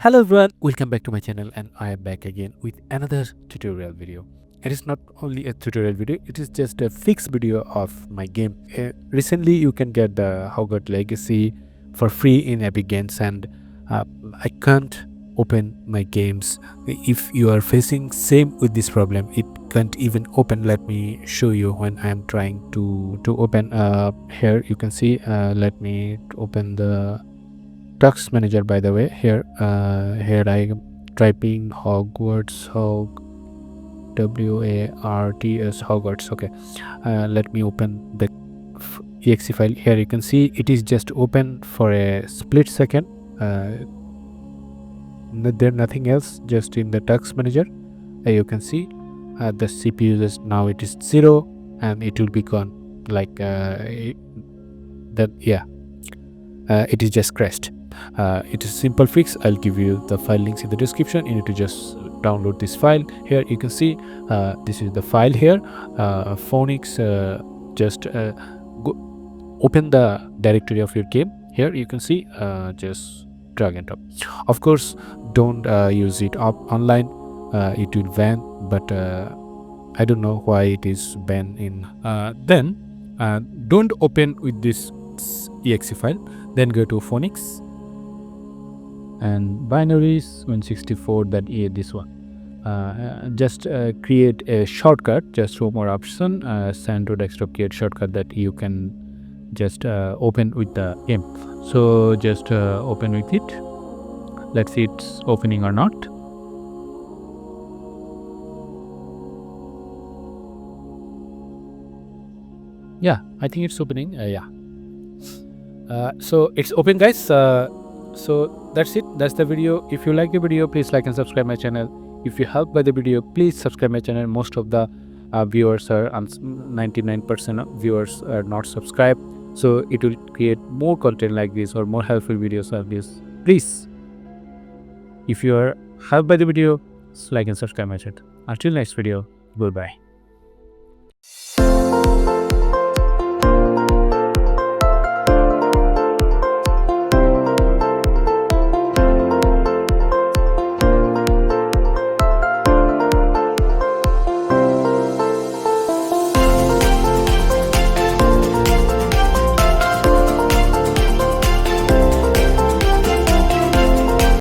Hello everyone, welcome back to my channel, and I am back again with another tutorial video. It is not only a tutorial video, it is just a fixed video of my game. Recently you can get the Hogwarts Legacy for free in Epic Games, and I can't open my games. If you are facing same with this problem, it can't even open. Let me show you when I am trying to open. Here you can see, let me open the text manager. By the way, here I am typing Hogwarts, Warts, Hogwarts. Okay, let me open the exe file. Here you can see it is just open for a split second. There nothing else, just in the text manager. You can see the CPU is now, it is 0 and it will be gone like that. Yeah, it is just crashed. It is a simple fix. I'll give you the file links in the description. You need to just download this file. Here you can see this is the file here. Phonics, just open the directory of your game. Here you can see, just drag and drop. Of course, don't use it online. It will ban, but I don't know why it is banned in. Then don't open with this exe file. Then go to Phonics and binaries 164, that this one. Just create a shortcut, just one more option, send to desktop create shortcut that you can just open with the game. So just open with it. Let's see it's opening or not. Yeah, I think it's opening. Yeah, so it's open, guys. So that's it, that's the video. If you like the video, please like and subscribe my channel. If you helped by the video, please subscribe my channel. Most of the viewers are 99% of viewers are not subscribed, so it will create more content like this or more helpful videos like this. Please, if you are helped by the video, like and subscribe my channel. Until next video, goodbye.